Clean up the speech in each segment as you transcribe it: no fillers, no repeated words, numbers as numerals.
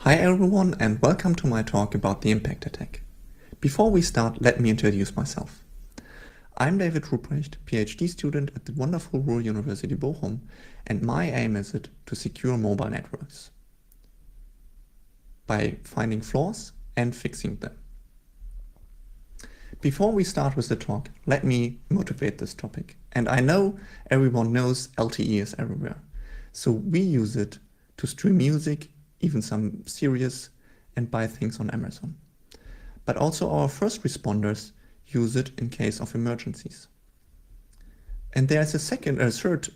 Hi everyone and welcome to my talk about the impact attack. Before we start, let me introduce myself. I'm David Ruprecht, PhD student at the wonderful Ruhr University Bochum, and my aim is to secure mobile networks by finding flaws and fixing them. Before we start with the talk, let me motivate this topic. And I know everyone knows LTE is everywhere, so we use it to stream music, even some series, and buy things on Amazon. But also our first responders use it in case of emergencies. And there's a third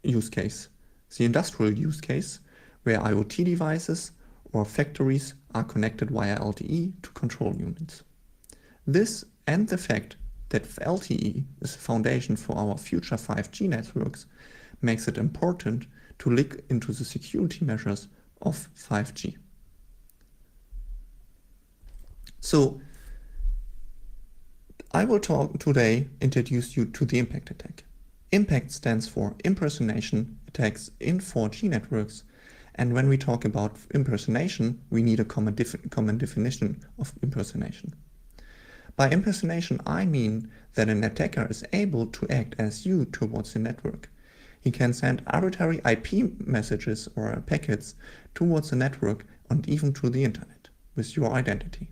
use case, the industrial use case, where IoT devices or factories are connected via LTE to control units. This and the fact that LTE is the foundation for our future 5G networks makes it important to look into the security measures of 5G. So I will introduce you to the impact attack. Impact stands for impersonation attacks in 4G networks, and when we talk about impersonation, we need a common definition of impersonation. By impersonation, I mean that an attacker is able to act as you towards the network. He can send arbitrary IP messages or packets towards the network and even to the internet with your identity.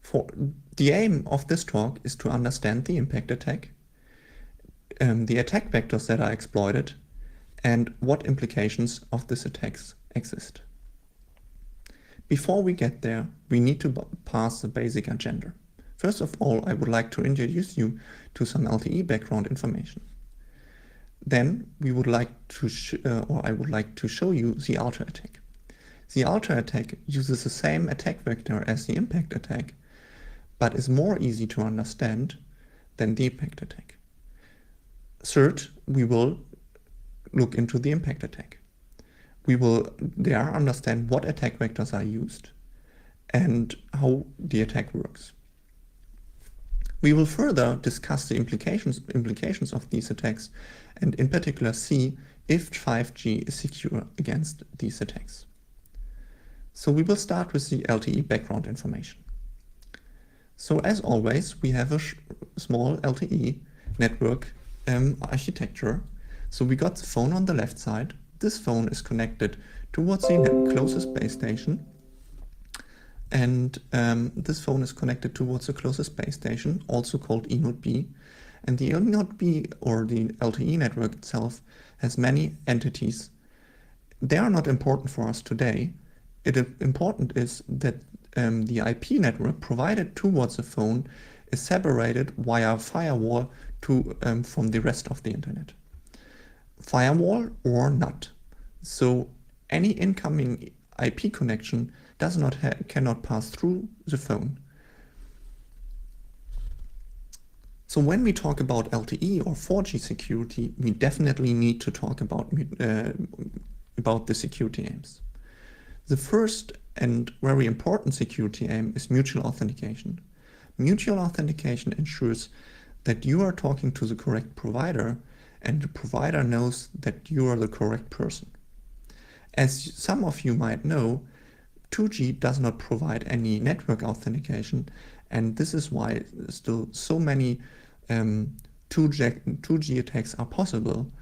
For the aim of this talk is to understand the impact attack, the attack vectors that are exploited, and what implications of these attacks exist. Before we get there, we need to pass the basic agenda. First of all, I would like to introduce you to some LTE background information. Then I would like to show you the alter attack. The alter attack uses the same attack vector as the impact attack, but is more easy to understand than the impact attack. Third, we will look into the impact attack. We will there understand what attack vectors are used and how the attack works. We will further discuss the implications of these attacks and in particular see if 5G is secure against these attacks. So we will start with the LTE background information. So as always, we have a small LTE network architecture. So we got the phone on the left side. This phone is connected towards the closest base station. And this phone is connected towards the closest base station, also called eNode B. And the eNode B, or the LTE network itself, has many entities. They are not important for us today. Important is that the IP network provided towards the phone is separated via firewall from the rest of the internet. Firewall or not. So any incoming IP connection cannot pass through the phone. So when we talk about LTE or 4G security, we definitely need to talk about the security aims. The first and very important security aim is mutual authentication. Mutual authentication ensures that you are talking to the correct provider and the provider knows that you are the correct person. As some of you might know, 2G does not provide any network authentication, and this is why still so many 2G attacks are possible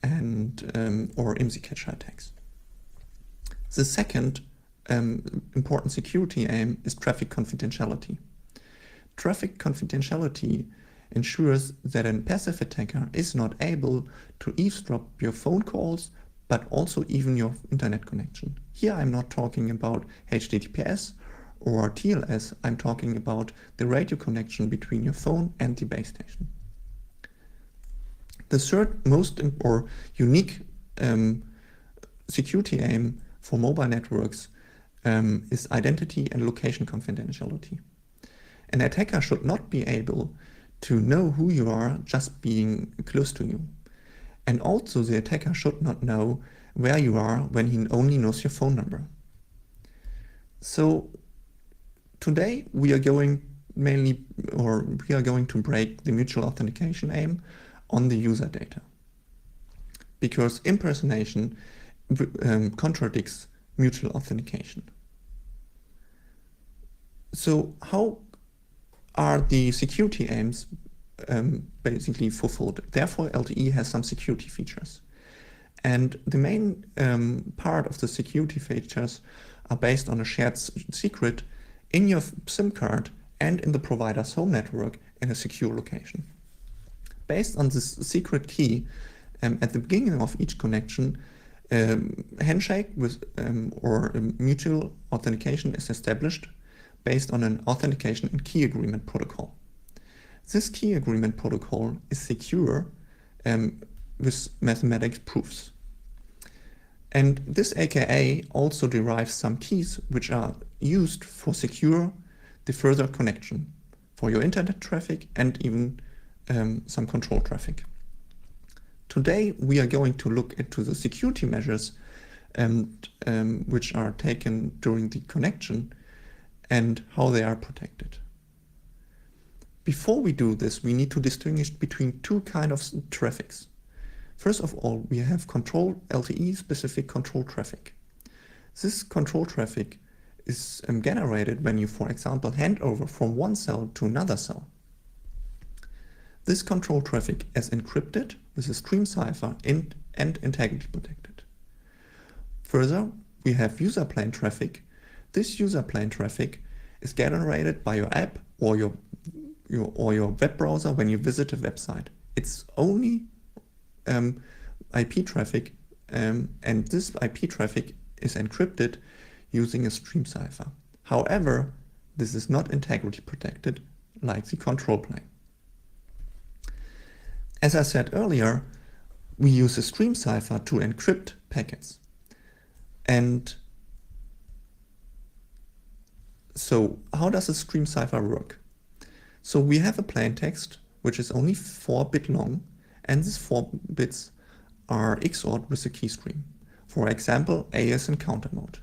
and or IMSI catcher attacks. The second important security aim is traffic confidentiality. Traffic confidentiality ensures that a passive attacker is not able to eavesdrop your phone calls, but also even your internet connection. Here I'm not talking about HTTPS or TLS, I'm talking about the radio connection between your phone and the base station. The third most unique security aim for mobile networks is identity and location confidentiality. An attacker should not be able to know who you are just being close to you. And also the attacker should not know where you are when he only knows your phone number. So today we are going to break the mutual authentication aim on the user data. Because impersonation contradicts mutual authentication. So how are the security aims basically fulfilled? Therefore, LTE has some security features. And the main part of the security features are based on a shared secret in your SIM card and in the provider's home network in a secure location. Based on this secret key, at the beginning of each connection, handshake with or mutual authentication is established based on an authentication and key agreement protocol. This key agreement protocol is secure with mathematics proofs. And this AKA also derives some keys which are used for secure the further connection for your internet traffic and even some control traffic. Today we are going to look into the security measures which are taken during the connection and how they are protected. Before we do this, we need to distinguish between two kinds of traffics. First of all, we have LTE specific control traffic. This control traffic is generated when you, for example, hand over from one cell to another cell. This control traffic is encrypted with a stream cipher and integrity protected. Further, we have user plane traffic. This user plane traffic is generated by your app or your web browser when you visit a website. It's only IP traffic, and this IP traffic is encrypted using a stream cipher. However, this is not integrity protected like the control plane. As I said earlier, we use a stream cipher to encrypt packets. And so how does a stream cipher work? So we have a plain text which is only 4-bit long, and these 4 bits are XORed with a key stream. For example, AES in counter mode.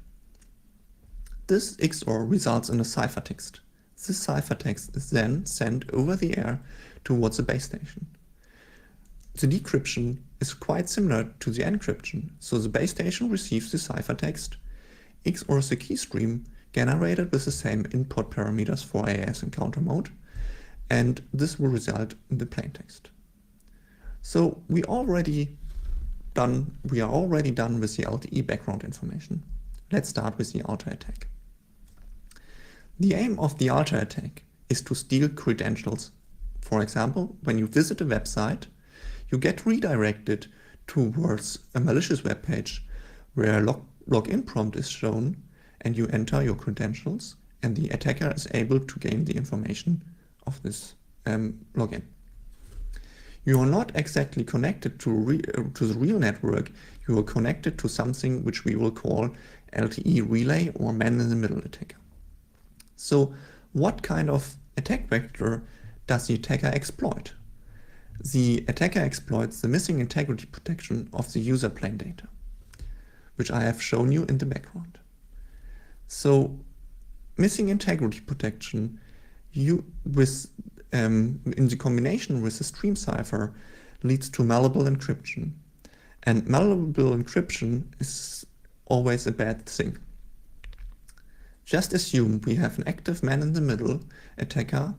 This XOR results in a ciphertext. This ciphertext is then sent over the air towards the base station. The decryption is quite similar to the encryption, so the base station receives the ciphertext, XORs the key stream generated with the same input parameters for AES in counter mode, and this will result in the plaintext. So we are already done with the LTE background information. Let's start with the alter attack. The aim of the alter attack is to steal credentials. For example, when you visit a website, you get redirected towards a malicious web page where a login prompt is shown, and you enter your credentials, and the attacker is able to gain the information of this login. You are not exactly connected to the real network, you are connected to something which we will call LTE relay or man-in-the-middle attacker. So what kind of attack vector does the attacker exploit? The attacker exploits the missing integrity protection of the user plane data, which I have shown you in the background. So missing integrity protection in the combination with the stream cipher leads to malleable encryption. And malleable encryption is always a bad thing. Just assume we have an active man-in-the-middle attacker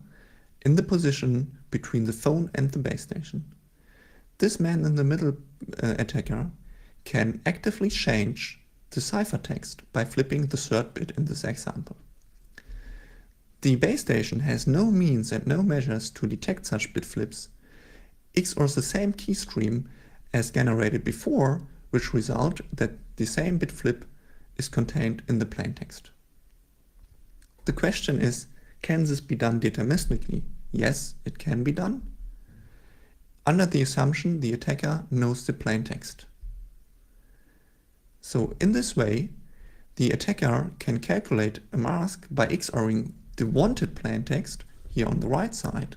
in the position between the phone and the base station. This man-in-the-middle attacker can actively change the ciphertext by flipping the 3rd bit in this example. The base station has no means and no measures to detect such bit flips, XORs the same key stream as generated before, which result that the same bit flip is contained in the plaintext. The question is, can this be done deterministically? Yes, it can be done, under the assumption the attacker knows the plaintext. So in this way, the attacker can calculate a mask by XORing the wanted plaintext, here on the right side,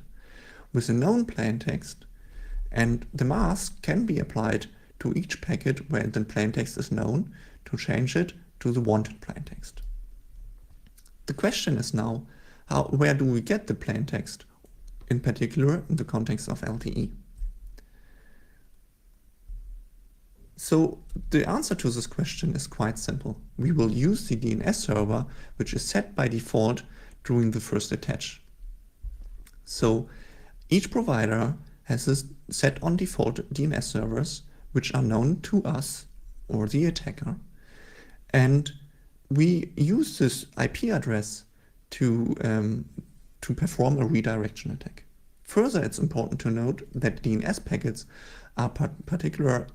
with a known plaintext, and the mask can be applied to each packet where the plaintext is known to change it to the wanted plaintext. The question is now, where do we get the plaintext, in particular in the context of LTE? So the answer to this question is quite simple. We will use the DNS server, which is set by default during the first attach. So each provider has a set on default DNS servers, which are known to us or the attacker. And we use this IP address to perform a redirection attack. Further, it's important to note that DNS packets are particular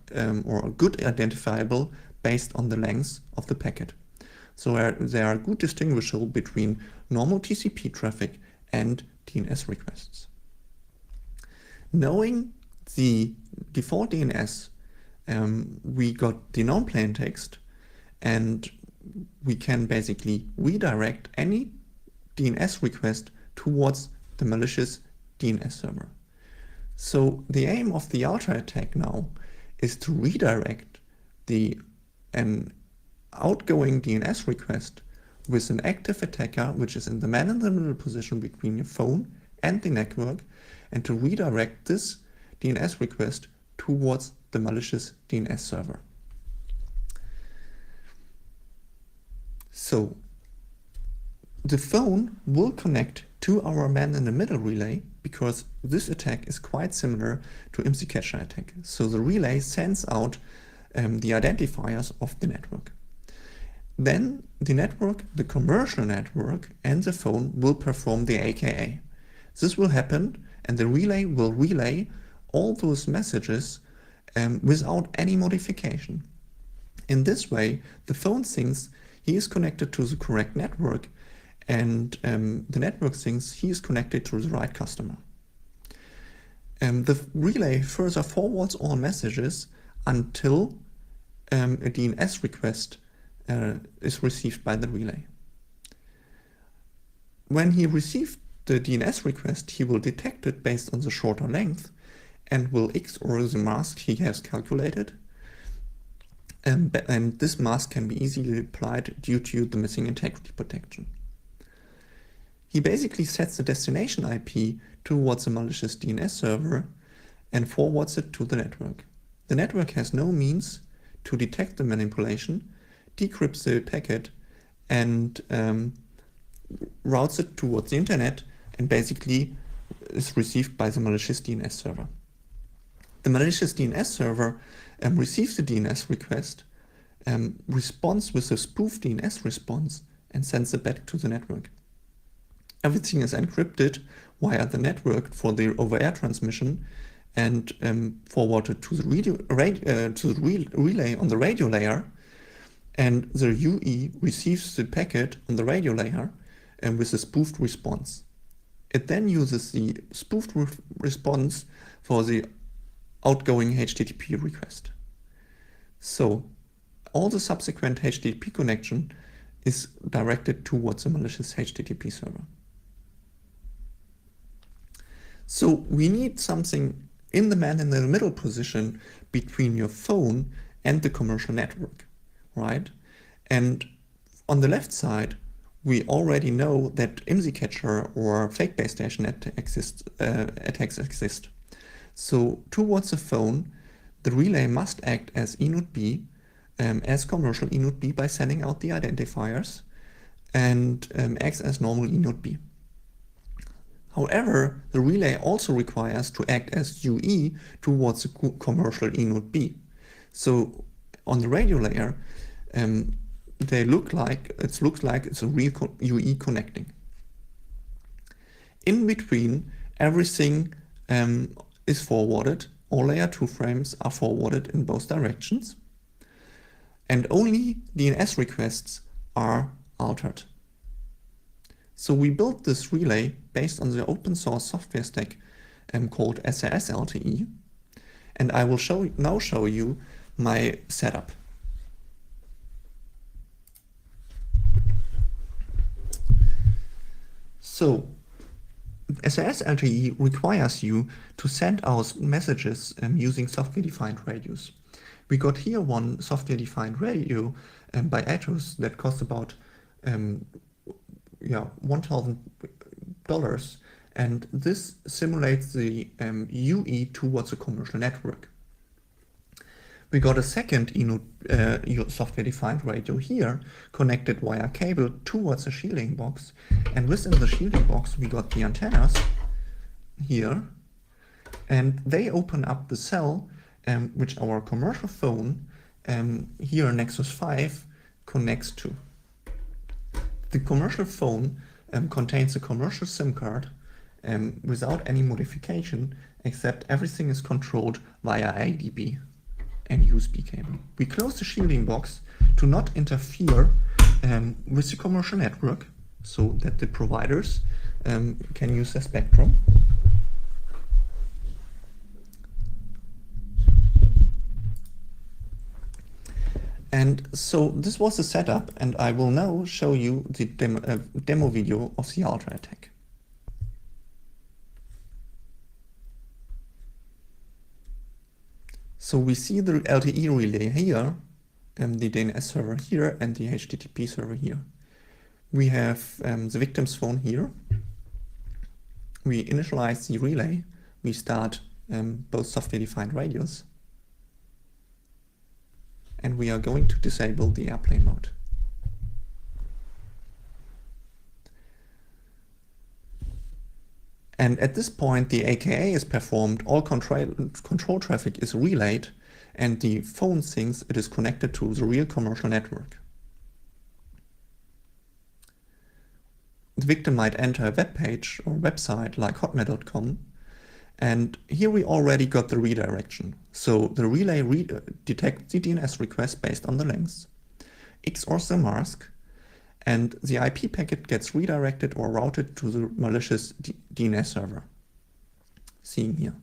or good identifiable based on the length of the packet. So they are good distinguishable between normal TCP traffic and DNS requests. Knowing the default DNS, we got the known plain text, and we can basically redirect any DNS request towards the malicious DNS server. So the aim of the Ultra attack now is to redirect an outgoing DNS request with an active attacker, which is in the man-in-the-middle position between your phone and the network, and to redirect this DNS request towards the malicious DNS server. So the phone will connect to our man-in-the-middle relay because this attack is quite similar to IMSI cache attack. So the relay sends out the identifiers of the network. Then the network, the commercial network, and the phone will perform the AKA. This will happen, and the relay will relay all those messages without any modification. In this way, the phone thinks he is connected to the correct network, and the network thinks he is connected to the right customer. The relay further forwards all messages until a DNS request is received by the relay. When he received the DNS request, he will detect it based on the shorter length and will XOR the mask he has calculated. And this mask can be easily applied due to the missing integrity protection. He basically sets the destination IP towards a malicious DNS server and forwards it to the network. The network has no means to detect the manipulation, decrypts the packet, and routes it towards the internet, and basically is received by the malicious DNS server. The malicious DNS server receives the DNS request, responds with a spoofed DNS response, and sends it back to the network. Everything is encrypted via the network for the over-air transmission and forwarded to the relay on the radio layer, and the UE receives the packet on the radio layer with a spoofed response. It then uses the spoofed response for the outgoing HTTP request. So all the subsequent HTTP connection is directed towards a malicious HTTP server. So we need something in the man-in-the-middle position between your phone and the commercial network, right? And on the left side, we already know that IMSI catcher or fake base station attacks exist. So towards the phone, the relay must act as eNote B, as commercial eNote B by sending out the identifiers, and acts as normal eNote B. However, the relay also requires to act as UE towards the commercial eNote B. So on the radio layer, it looks like it's a real UE connecting. In between, everything is forwarded. All layer 2 frames are forwarded in both directions, and only DNS requests are altered. So we built this relay based on the open source software stack called SAS LTE, and I will now show you my setup. So SAS LTE requires you to send out messages using software-defined radios. We got here one software-defined radio by Atos that costs about $1,000, and this simulates the UE towards a commercial network. We got a second software-defined radio here, connected via cable towards a shielding box. And within the shielding box, we got the antennas here. And they open up the cell which our commercial phone here, Nexus 5, connects to. The commercial phone contains a commercial SIM card without any modification, except everything is controlled via ADB and USB cable. We close the shielding box to not interfere with the commercial network, so that the providers can use their spectrum. And so this was the setup, and I will now show you the demo video of the Ultra attack. So we see the LTE relay here, the DNS server here, and the HTTP server here. We have the victim's phone here. We initialize the relay. We start both software-defined radios. And we are going to disable the airplane mode. And at this point, the AKA is performed, all control traffic is relayed, and the phone thinks it is connected to the real commercial network. The victim might enter a web page or website like hotmail.com, and here we already got the redirection. So the relay detects the DNS request based on the links, XORs the mask, and the IP packet gets redirected or routed to the malicious DNS server, seen here.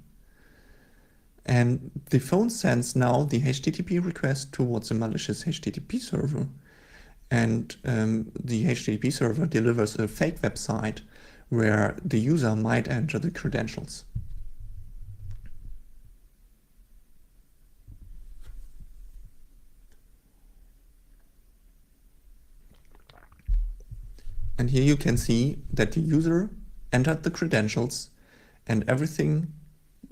And the phone sends now the HTTP request towards the malicious HTTP server, and the HTTP server delivers a fake website where the user might enter the credentials. And here you can see that the user entered the credentials and everything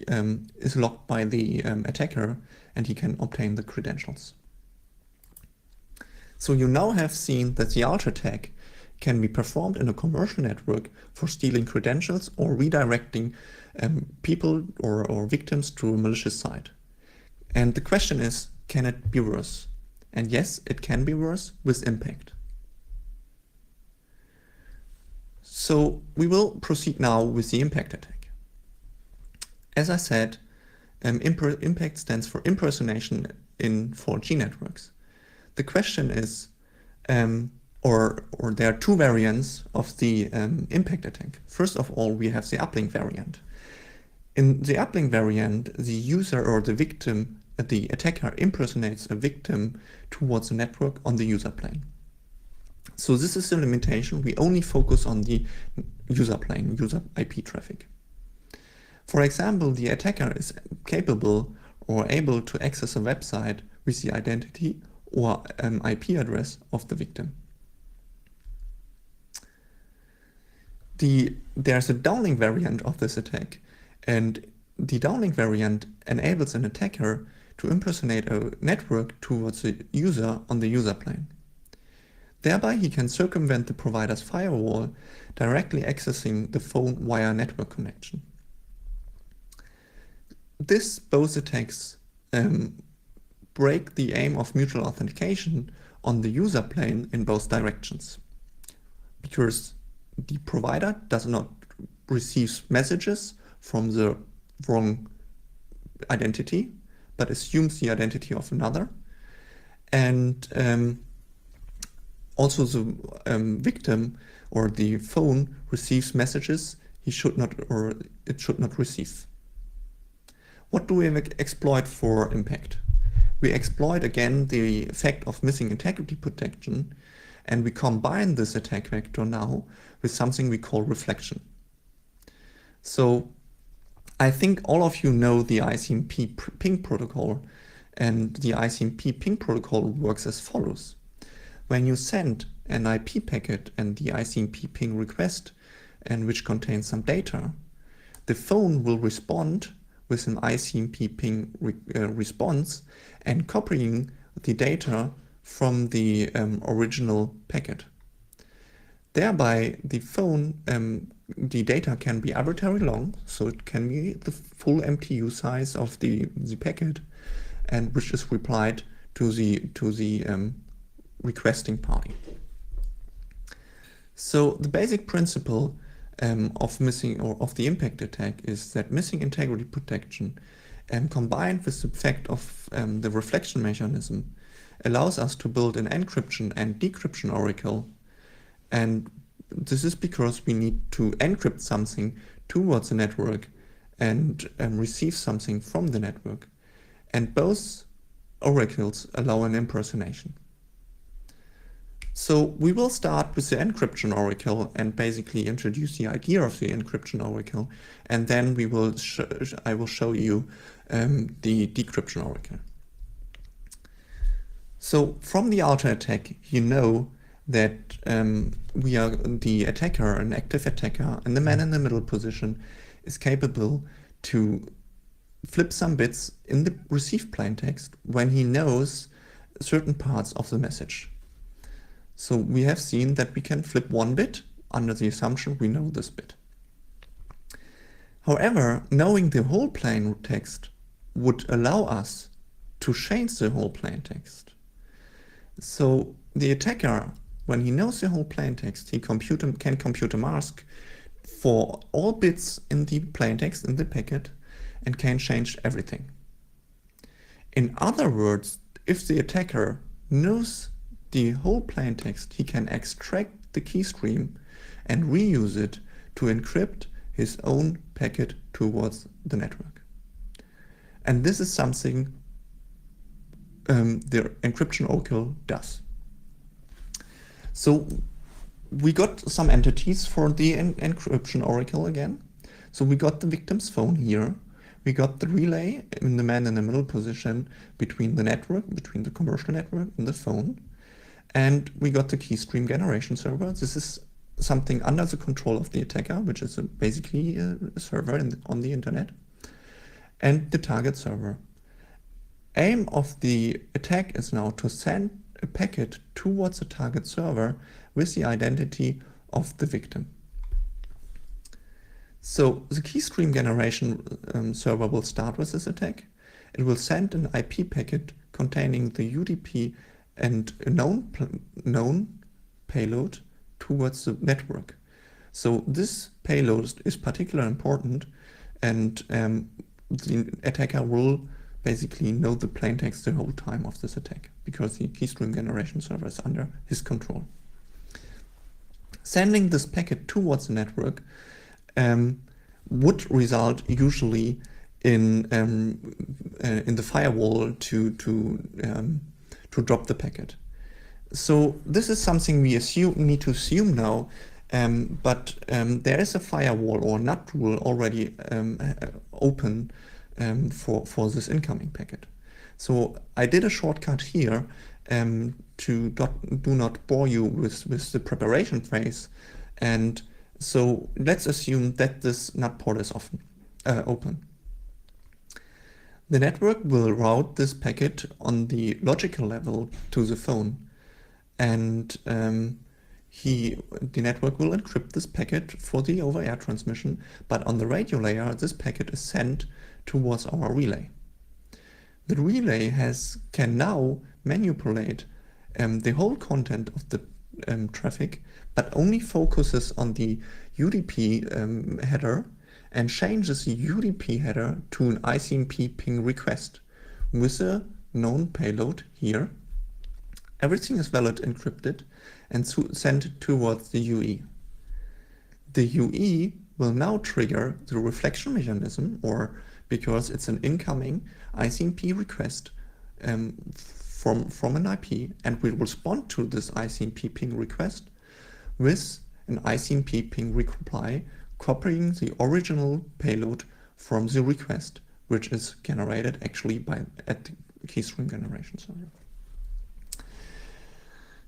is locked by the attacker, and he can obtain the credentials. So you now have seen that the Ultra attack can be performed in a commercial network for stealing credentials or redirecting people or victims to a malicious site. And the question is, can it be worse? And yes, it can be worse with impact. So we will proceed now with the impact attack. As I said, impact stands for impersonation in 4G networks. The question is, or there are two variants of the impact attack. First of all, we have the uplink variant. In the uplink variant, the user or the victim, the attacker impersonates a victim towards a network on the user plane. So this is the limitation. We only focus on the user plane, user IP traffic. For example, the attacker is capable or able to access a website with the identity or IP address of the victim. There's a downlink variant of this attack, and the downlink variant enables an attacker to impersonate a network towards the user on the user plane. Thereby, he can circumvent the provider's firewall, directly accessing the phone via network connection. Both attacks break the aim of mutual authentication on the user plane in both directions, because the provider does not receive messages from the wrong identity, but assumes the identity of another, and also the victim or the phone receives messages he should not or it should not receive. What do we exploit for impact? We exploit again the effect of missing integrity protection, and we combine this attack vector now with something we call reflection. So I think all of you know the ICMP ping protocol, and the ICMP ping protocol works as follows. When you send an IP packet and the ICMP ping request, and which contains some data, the phone will respond with an ICMP ping response and copying the data from the original packet. Thereby, the data can be arbitrarily long, so it can be the full MTU size of the packet, and which is replied to the requesting party. So the basic principle of the impact attack is that missing integrity protection, combined with the fact of the reflection mechanism, allows us to build an encryption and decryption oracle. And this is because we need to encrypt something towards the network and receive something from the network. And both oracles allow an impersonation. So we will start with the encryption oracle and basically introduce the idea of the encryption oracle, and then I will show you the decryption oracle. So from the outer attack, you know that we are the attacker, an active attacker, and the man in the middle position is capable to flip some bits in the received plaintext when he knows certain parts of the message. So we have seen that we can flip one bit under the assumption we know this bit. However, knowing the whole plain text would allow us to change the whole plaintext. So the attacker, when he knows the whole plaintext, he can compute a mask for all bits in the plaintext in the packet and can change everything. In other words, if the attacker knows the whole plaintext, he can extract the key stream and reuse it to encrypt his own packet towards the network. And this is something the encryption oracle does. So we got some entities for the encryption oracle again. So we got the victim's phone here. We got the relay in the man in the middle position between the network, between the commercial network and the phone. And we got the key stream generation server. This is something under the control of the attacker, which is basically a server on the internet. And the target server. Aim of the attack is now to send a packet towards the target server with the identity of the victim. So the key stream generation server will start with this attack. It will send an IP packet containing the UDP and a known payload towards the network. So this payload is particularly important, and the attacker will basically know the plaintext the whole time of this attack, because the key stream generation server is under his control. Sending this packet towards the network would result usually in the firewall to drop the packet. So this is something we need to assume now, but there is a firewall or NUT rule already open for this incoming packet. So I did a shortcut here to do not bore you with the preparation phase, and so let's assume that this NUT port is open. The network will route this packet on the logical level to the phone, and the network will encrypt this packet for the over-air transmission, but on the radio layer, this packet is sent towards our relay. The relay can now manipulate the whole content of the traffic, but only focuses on the UDP header and changes the UDP header to an ICMP ping request with a known payload here. Everything is valid encrypted and sent towards the UE. The UE will now trigger the reflection mechanism, or because it's an incoming ICMP request from an IP, and will respond to this ICMP ping request with an ICMP ping reply, copying the original payload from the request, which is generated actually at the keystream generation server.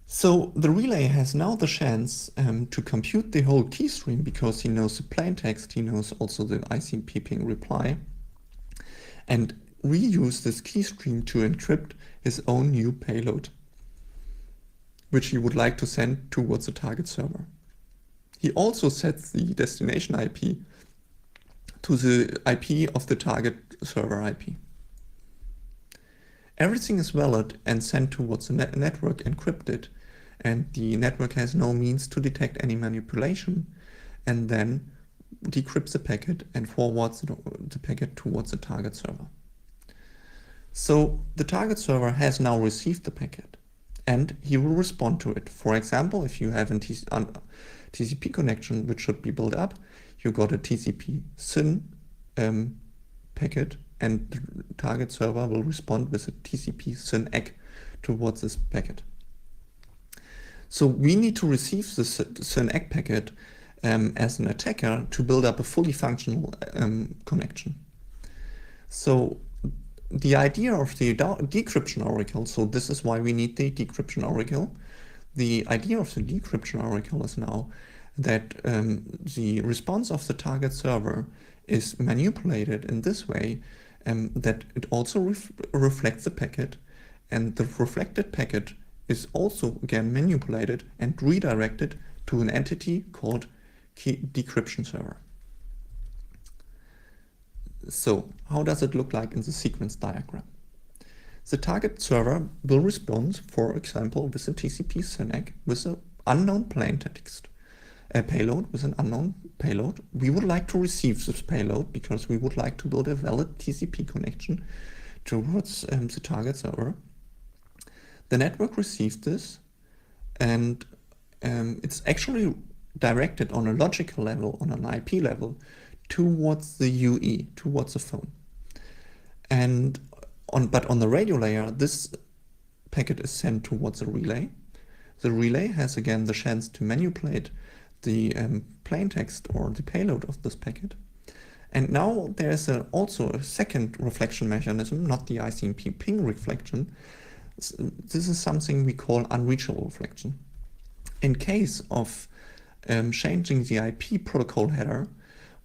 So the relay has now the chance to compute the whole keystream, because he knows the plaintext, he knows also the ICMP ping reply, and reuse this key stream to encrypt his own new payload, which he would like to send towards the target server. He also sets the destination IP to the IP of the target server IP. Everything is valid and sent towards the network encrypted, and the network has no means to detect any manipulation, and then decrypts the packet and forwards the packet towards the target server. So the target server has now received the packet, and he will respond to it. For example, if you have a TCP connection which should be built up, you got a TCP SYN packet, and the target server will respond with a TCP SYN ACK towards this packet. So we need to receive the SYN ACK packet as an attacker to build up a fully functional connection. So the idea of the decryption oracle, so this is why we need the decryption oracle. The idea of the decryption oracle is now that the response of the target server is manipulated in this way that it also reflects the packet, and the reflected packet is also again manipulated and redirected to an entity called decryption server. So how does it look like in the sequence diagram? The target server will respond, for example, with a TCP SYN ACK with an unknown plain text payload, with an unknown payload. We would like to receive this payload because we would like to build a valid TCP connection towards the target server. The network received this, and it's actually directed on a logical level, on an IP level, towards the UE, towards the phone. And but on the radio layer, this packet is sent towards a relay. The relay has again the chance to manipulate the plain text or the payload of this packet. And now there's also a second reflection mechanism, not the ICMP ping reflection. This is something we call unreachable reflection. In case of changing the IP protocol header,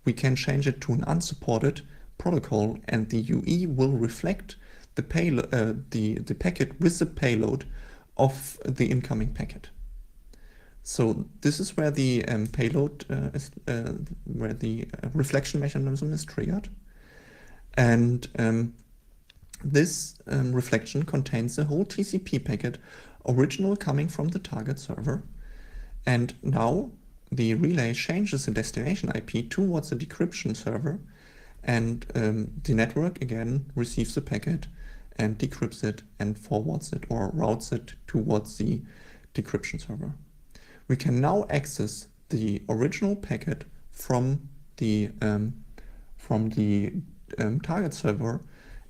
we can change it to an unsupported protocol, and the UE will reflect the packet with the payload of the incoming packet. So this is where the payload where the reflection mechanism is triggered, and this reflection contains the whole TCP packet, original coming from the target server, and now the relay changes the destination IP towards the decryption server, and the network again receives the packet and decrypts it and forwards it or routes it towards the decryption server. We can now access the original packet from the target server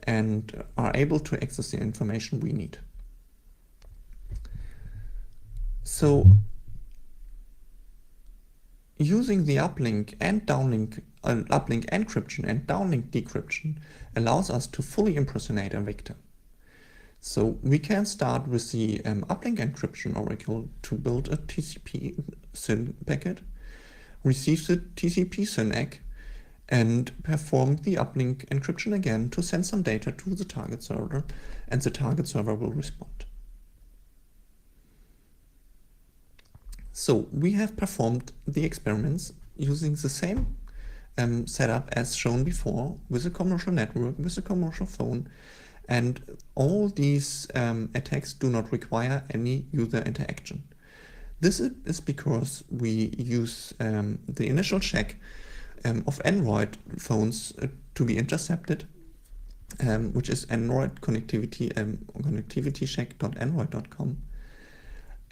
and are able to access the information we need. So using the uplink and downlink, uplink encryption and downlink decryption allows us to fully impersonate a victim. So we can start with the uplink encryption oracle to build a TCP SYN packet, receive the TCP SYN ACK, and perform the uplink encryption again to send some data to the target server, and the target server will respond. So we have performed the experiments using the same setup as shown before, with a commercial network, with a commercial phone, and all these attacks do not require any user interaction. This is because we use the initial check of Android phones to be intercepted, which is Android connectivity, connectivitycheck.android.com.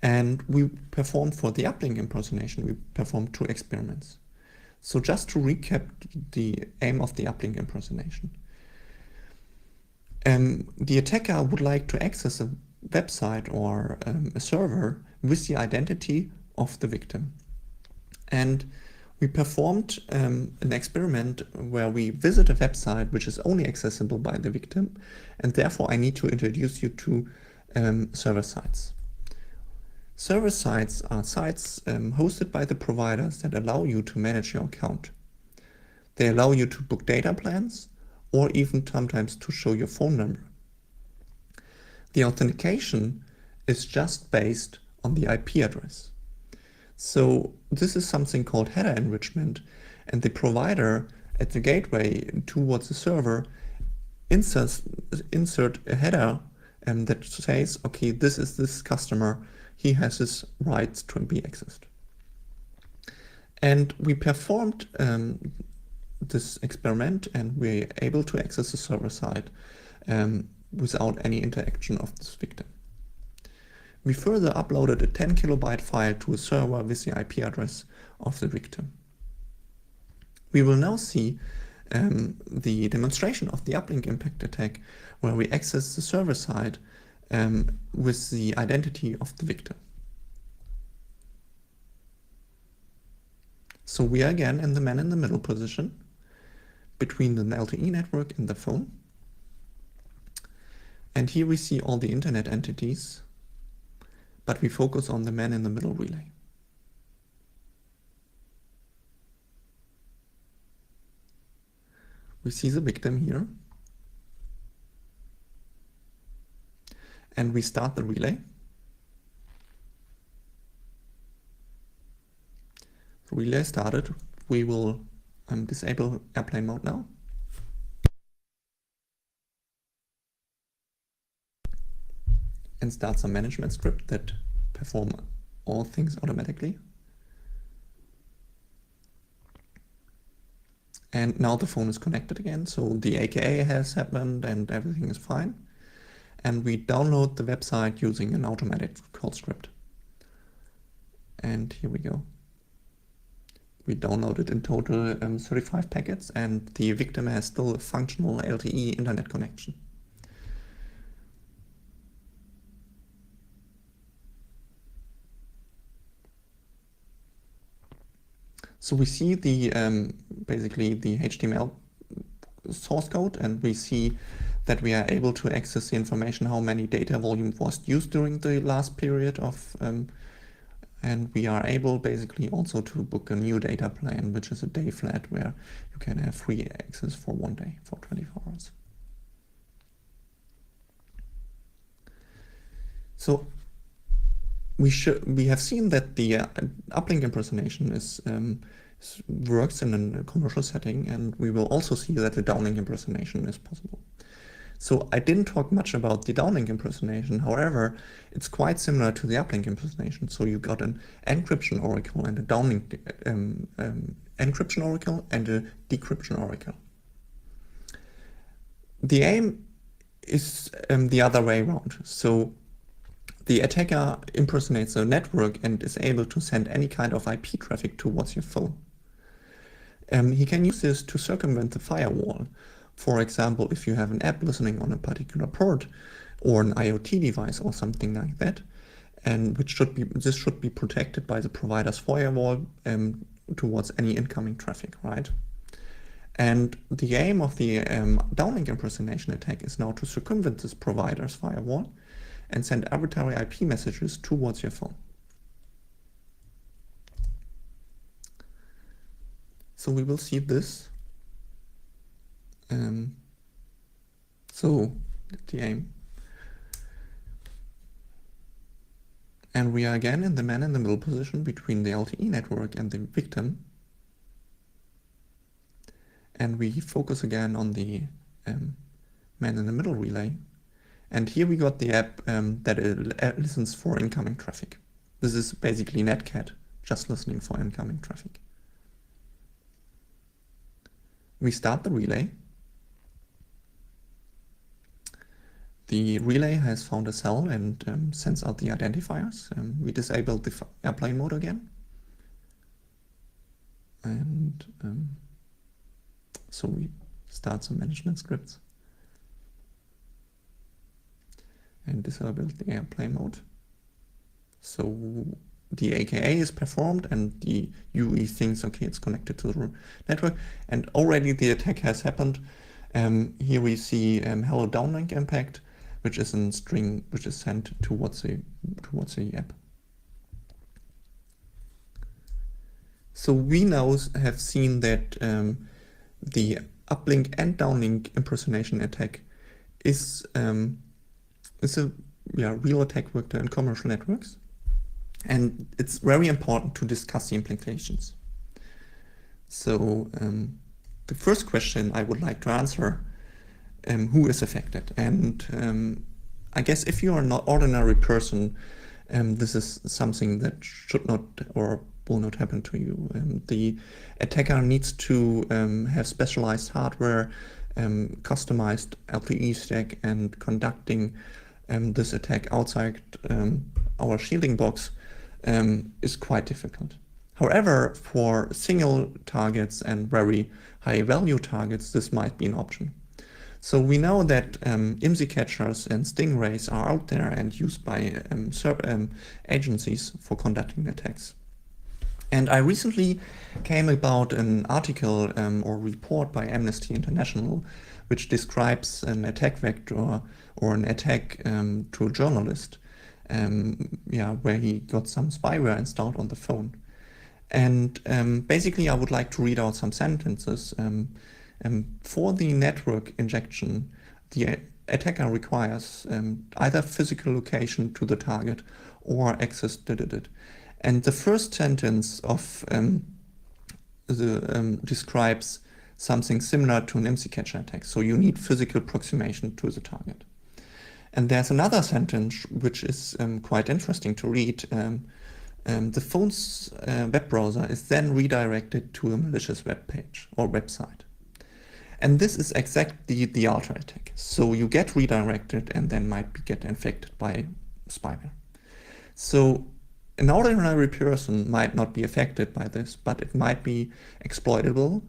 And we performed for the uplink impersonation, we performed 2 experiments. So just to recap the aim of the uplink impersonation. The attacker would like to access a website or a server with the identity of the victim. And we performed an experiment where we visit a website which is only accessible by the victim, and therefore I need to introduce you to server sites. Server sites are sites hosted by the providers that allow you to manage your account. They allow you to book data plans or even sometimes to show your phone number. The authentication is just based on the IP address. So this is something called header enrichment, and the provider at the gateway towards the server insert a header that says, okay, this is this customer, he has his rights to be accessed. And we performed this experiment, and we're able to access the server side without any interaction of this victim. We further uploaded a 10 kilobyte file to a server with the IP address of the victim. We will now see the demonstration of the uplink impact attack, where we access the server side with the identity of the victim. So we are again in the man-in-the-middle position between the LTE network and the phone. And here we see all the internet entities, but we focus on the man-in-the-middle relay. We see the victim here. And we start the relay. The relay started. We will disable airplane mode now. And start some management script that perform all things automatically. And now the phone is connected again, so the AKA has happened and everything is fine. And we download the website using an automatic call script. And here we go. We downloaded in total 35 packets, and the victim has still a functional LTE internet connection. So we see the basically the HTML source code, and we see that we are able to access the information how many data volume was used during the last period of, and we are able basically also to book a new data plan, which is a day flat where you can have free access for 1 day, for 24 hours. So we have seen that the uplink impersonation works in a commercial setting, and we will also see that the downlink impersonation is possible. So I didn't talk much about the downlink impersonation. However, it's quite similar to the uplink impersonation. So you got an encryption oracle and a downlink encryption oracle and a decryption oracle. The aim is the other way around. So the attacker impersonates a network and is able to send any kind of IP traffic towards your phone. He can use this to circumvent the firewall. For example, if you have an app listening on a particular port or an IoT device or something like that, and this should be protected by the provider's firewall towards any incoming traffic, right? And the aim of the downlink impersonation attack is now to circumvent this provider's firewall and send arbitrary IP messages towards your phone. So we will see this. So the aim. And we are again in the man-in-the-middle position between the LTE network and the victim. And we focus again on the man-in-the-middle relay. And here we got the app that listens for incoming traffic. This is basically Netcat, just listening for incoming traffic. We start the relay. The relay has found a cell and sends out the identifiers. We disabled the airplane mode again. And so we start some management scripts and disable the airplane mode. So the AKA is performed and the UE thinks, okay, it's connected to the network, and already the attack has happened. Here we see hello downlink impact, which is a string which is sent towards the app. So we now have seen that the uplink and downlink impersonation attack is a real attack vector in commercial networks, and it's very important to discuss the implications. So the first question I would like to answer, who is affected? And I guess if you are an ordinary person, this is something that should not or will not happen to you. The attacker needs to have specialized hardware, customized LTE stack, and conducting this attack outside our shielding box is quite difficult. However, for single targets and very high value targets, this might be an option. So we know that IMSI catchers and stingrays are out there and used by agencies for conducting attacks. And I recently came about an article or report by Amnesty International, which describes an attack vector or an attack to a journalist, where he got some spyware installed on the phone. And basically, I would like to read out some sentences. For the network injection, the attacker requires either physical location to the target or access to. And the first sentence of describes something similar to an IMSI catcher attack. So you need physical approximation to the target. And there's another sentence which is quite interesting to read. The phone's web browser is then redirected to a malicious web page or website. And this is exactly the Ultra attack. So you get redirected and then might get infected by spyware. So an ordinary person might not be affected by this, but it might be exploitable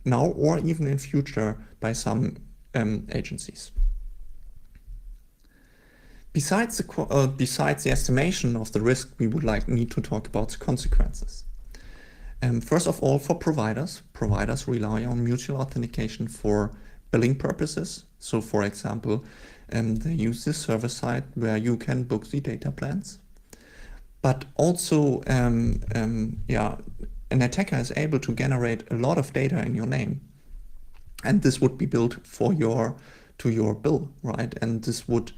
now or even in future by some agencies. Besides the estimation of the risk, we would need to talk about the consequences. First of all, for providers rely on mutual authentication for billing purposes. So for example, they use this service site where you can book the data plans. But also, an attacker is able to generate a lot of data in your name. And this would be billed to your bill, right? And this would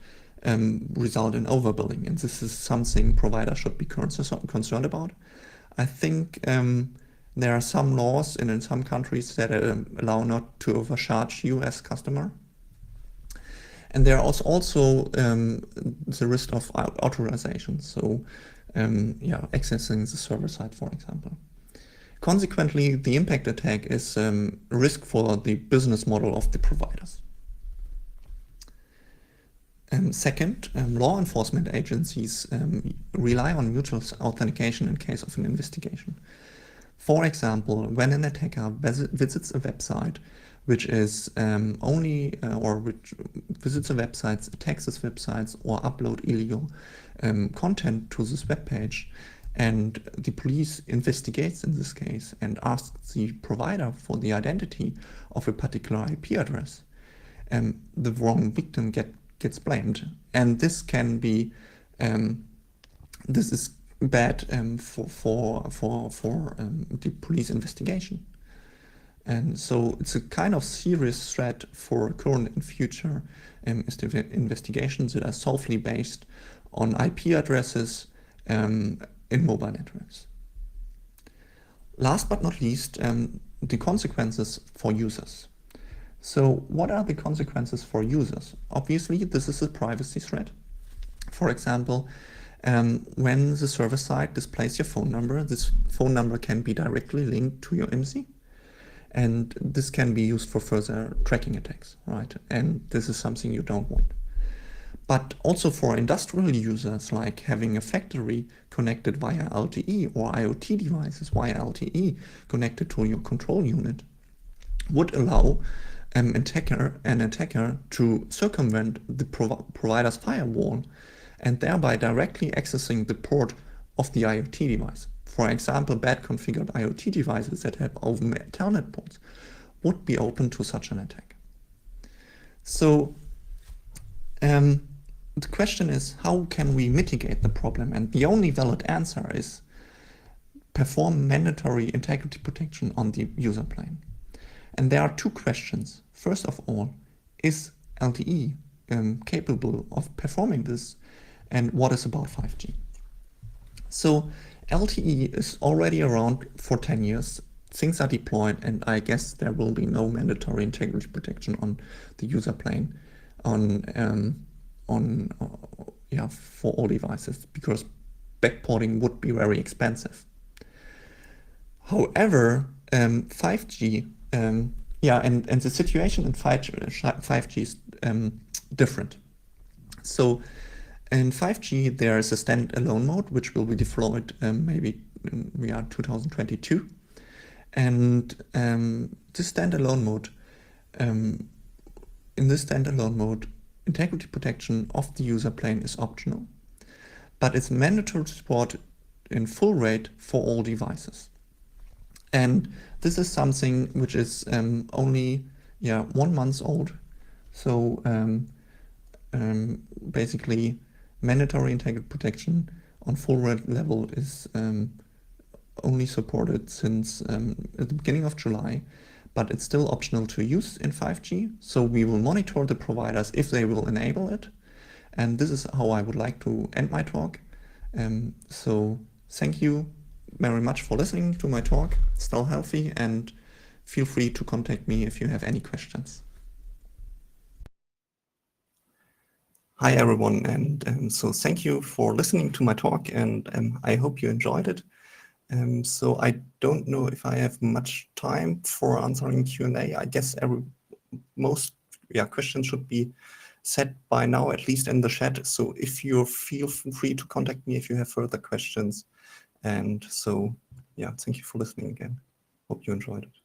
result in overbilling. And this is something providers should be concerned about. I think there are some laws in some countries that allow not to overcharge you as customer. And there is also the risk of authorization. So accessing the server side, for example. Consequently, the impact attack is a risk for the business model of the providers. Second, law enforcement agencies rely on mutual authentication in case of an investigation. For example, when an attacker visits a website which is which visits a website, attacks this websites, or upload illegal content to this web page, and the police investigates in this case and asks the provider for the identity of a particular IP address, the wrong victim gets blamed, and this can be this is bad for the police investigation. And so it's a kind of serious threat for current and future investigations that are solely based on IP addresses in mobile networks. Last but not least, the consequences for users. So what are the consequences for users? Obviously, this is a privacy threat. For example, when the server side displays your phone number, this phone number can be directly linked to your IMSI. And this can be used for further tracking attacks, right? And this is something you don't want. But also for industrial users, like having a factory connected via LTE or IoT devices via LTE connected to your control unit, would allow an attacker to circumvent the provider's firewall and thereby directly accessing the port of the IoT device. For example, bad configured IoT devices that have open Ethernet ports would be open to such an attack. So the question is, how can we mitigate the problem? And the only valid answer is perform mandatory integrity protection on the user plane. And there are two questions. First of all, is LTE capable of performing this? And what is about 5G? So LTE is already around for 10 years. Things are deployed, and I guess there will be no mandatory integrity protection on the user plane for all devices, because backporting would be very expensive. However, 5G, and the situation in 5G is different. So in 5G, there is a standalone mode, which will be deployed maybe in 2022. And this standalone mode, in this standalone mode, integrity protection of the user plane is optional, but it's mandatory support in full rate for all devices. And this is something which is only 1 month old. So basically, mandatory integrity protection on full rate level is only supported since at the beginning of July, but it's still optional to use in 5G. So we will monitor the providers if they will enable it. And this is how I would like to end my talk. So thank you very much for listening to my talk. Stay healthy and feel free to contact me if you have any questions. Hi everyone, and so thank you for listening to my talk, and I hope you enjoyed it. So I don't know if I have much time for answering Q&A. I guess most questions should be set by now, at least in the chat. So if you feel free to contact me if you have further questions. And so, thank you for listening again. Hope you enjoyed it.